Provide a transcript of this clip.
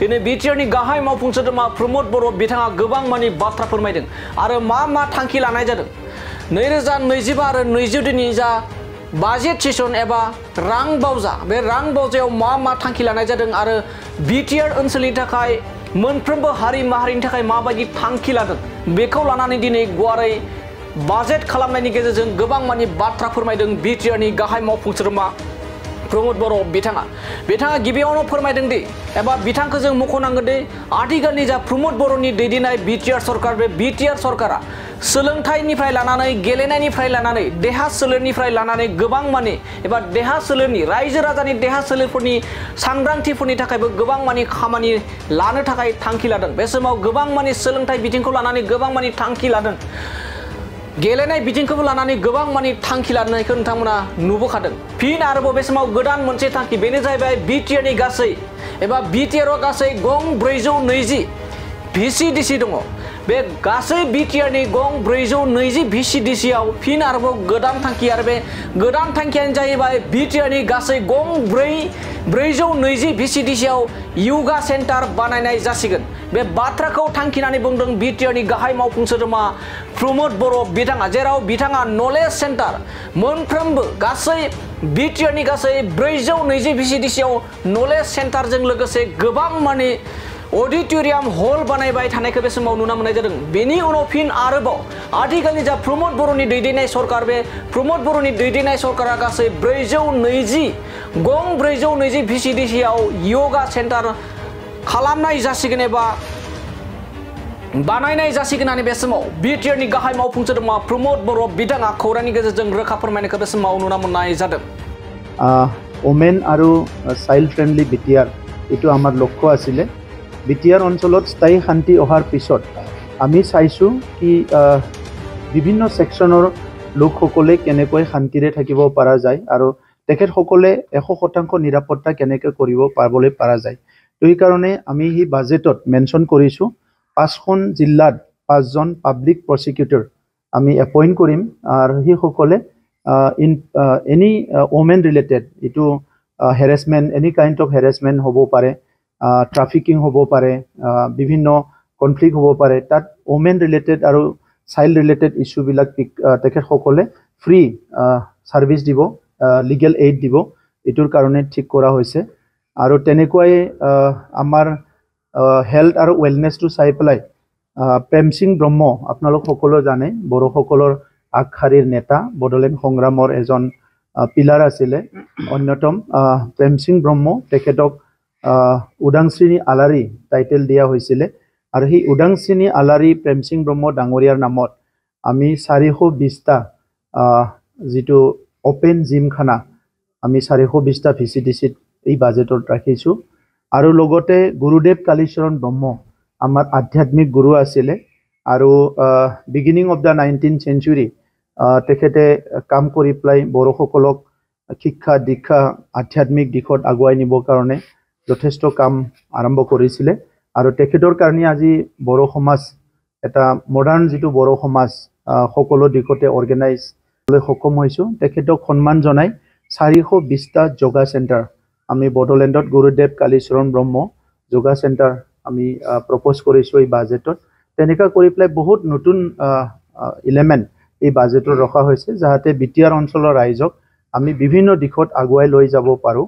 दिनै बिटिआरनि गाहाय मावफुं सोद्रोमा प्रमद बर' बिथाङा गोबां मानि बाथ्रा फोरमायदों आरो मा थांखि लानाय जादों 2025 आरो 2020नि जा बाजेट सेसन एबा रां बावजा बे रां बावजायाव मा थांखि लानाय जादों आरो बिटिआर ओनसोलनि थाखाय मोनफ्रोमबो हारि माहारिनि थाखाय माबायदि थांखि लादों बेखौ लानानै दिनै गुवारै बाजेट खालामनायनि गेजेरजों गोबां मानि बाथ्रा फोरमायदों बिटिआरनि गाहाय मावफुं सोद्रोमा प्रमद बर' बिथाङा गिबियावनो फोरमायदों दि एबा बिथांखौ जों मख'नांगोन दि आथिखालनि जा प्रमद बर'नि दैदेननाय बिटिआर सरकार बे बिटिआर सरकारा सोलोंथाइनिफ्राय लानानै गेलेनायनिफ्राय लानानै देहा सोलेरनिफ्राय लानानै गोबां मानि एबा देहा सोलेरनि रायजो राजानि देहा सोलेरफोरनि सांग्रांथिफोरनि थाखायबो गोबां मानि खामानि लानो थाखाय थांखि लादों बे समाव गोबां मानि सोलोंथाइ बिथिंखौ लानानै गोबां मानि थांखि लादों गेलेनाय बिथिंखौबो लानानै गोबां मानि थांखि लानायखौ नोंथांमोना नुबोखादों फिन आरोबाव बे समाव गोदान मोनसे थांखि बेनो जाहैबाय बिटिआरनि गासै एबा बिटिआरआव गासै गं 420 भिसिडिसि दङ बे गासै बिटिआरनि गं 420 भिसिडिसिआव फिन आरोबाव गोदान थांखि आरो बे गोदान थांखियानो जाहैबाय बिटिआरनि गासै गं 420 भिसिडिसिआव योगा सेन्टार बानायनाय जासिगोन बे बाथ्राखौ थांखिनानै बुंदों बिटिआरनि गाहाय मावफुं सोद्रोमा प्रमद बर' बिथाङा जेराव बिथाङा नलेज सेन्टार मोनफ्रोमबो गासै बिटिआरनि गासै 420 भिसिडिसिआव नलेज सेन्टारजों लोगोसे गोबां माने ऑडिटोरियम हल बानायबाय थानायखौ बे समाव नुना मोननाय जादों बेनि उनाव फिन आरोबाव आथिखालनि जा प्रमद बर'नि दैदेननाय सरकार बे प्रमद बर'नि दैदेननाय सरकारा गासै 420 गं 420 भिसिडिसिआव योगा सेन्टार खालामनाय जासिगोन एबा बानायनाय जासिगोन होननानै बे समाव बिटिआरनि गाहाय मावफुं सोद्रोमा प्रमद बर' बिथाङा खौरांनि गेजेरजों रोखा फोरमायनायखौ बे समाव नुना मोननाय जादों ओमेन आरो चाइल्ड फ्रेंडली बिटिआर एटु आमार लक्ष्य आছিলে बिटिआर अঞ্চলত স্থায়ী শান্তি অহাৰ পিছত আমি চাইছো কি বিভিন্ন সেকশনৰ লোকসকলে কেনেকৈ শান্তিৰে থাকিব পৰা যায় আৰু তেখেতসকলে 100% নিৰাপত্তা কেনেকৈ কৰিব পাবলৈ পৰা যায় তো এই কাৰণে আমি হি বাজেটত মেনশন কৰিছো 5খন জিলাত 5জন পাব্লিক প্ৰসিকিউটৰ আমি এপইন্ট কৰিম আৰু হি সকলে ইন এনি ওমেন ৰিলেটেড ইটো হেৰাসমেন্ট এনি কাইন্ড অফ হেৰাসমেন্ট হ'ব পাৰে ট্ৰাফিকিং হ'ব পাৰে বিভিন্ন কনফ্লিক্ট হ'ব পাৰে তাত ওমেন ৰিলেটেড আৰু চাইল্ড ৰিলেটেড ইস্যু বিলাক তেখেতসকলে ফ্ৰী সাৰ্ভিস দিব লিগেল এইড দিব এটোৰ কাৰণে ঠিক কৰা হৈছে আৰু তেনেকৈ আমাৰ হেলথ আৰু ওয়েলনেস টু চাই পেলাই প্ৰেম সিং ব্ৰহ্ম আপোনালোক সকলো জানে বড়োসকলৰ আগশাৰীৰ নেতা বড়োলেণ্ড সংগ্ৰামৰ এজন পিলাৰ আছিলে অন্যতম প্ৰেম সিং ব্ৰহ্ম তেখেতক উদাংশ্ৰী আলাৰী টাইটেল দিয়া হৈছিলে আৰু সেই উদাংশ্ৰী আলাৰী প্ৰেম সিং ব্ৰহ্ম ডাঙৰীয়াৰ নামত আমি 420টা যেটো ওপেন জিমখানা আমি 420টা ভিচিডিসিত এই বাজেটত ৰাখিছো আৰু লগতে গুৰুদেৱ কালীচৰণ ব্ৰহ্ম আমাৰ আধ্যাত্মিক গুৰু আছিলে আৰু beginning of the 19th century তেখেতে কাম কৰি প্লাই বড়োসকলক শিক্ষা দীক্ষা আধ্যাত্মিক দিশত আগুৱাই নিবৰ কাৰণে যথেষ্ট কাম আৰম্ভ কৰিছিলে আৰু তেখেতৰ কাৰণে আজি বড়ো সমাজ এটা মডাৰ্ন যেটো বড়ো সমাজ সকলো দিশতে অৰ্গানাইজ লৈ সক্ষম হৈছো তেখেতক সন্মান জনাই 420টা যোগা সেন্টাৰ আমি বড়োলেণ্ডত গুৰুদেৱ কালীচৰণ ব্ৰহ্ম যোগা সেন্টাৰ আমি প্ৰপ'জ কৰিছো এই বাজেটত তেনেকা কৰি প্লাই বহুত নতুন এলিমেন্ট এই বাজেটত ৰখা হৈছে যাতে বিটিআৰ অঞ্চলৰ ৰাইজক আমি বিভিন্ন দিশত আগুৱাই লৈ যাব পাৰো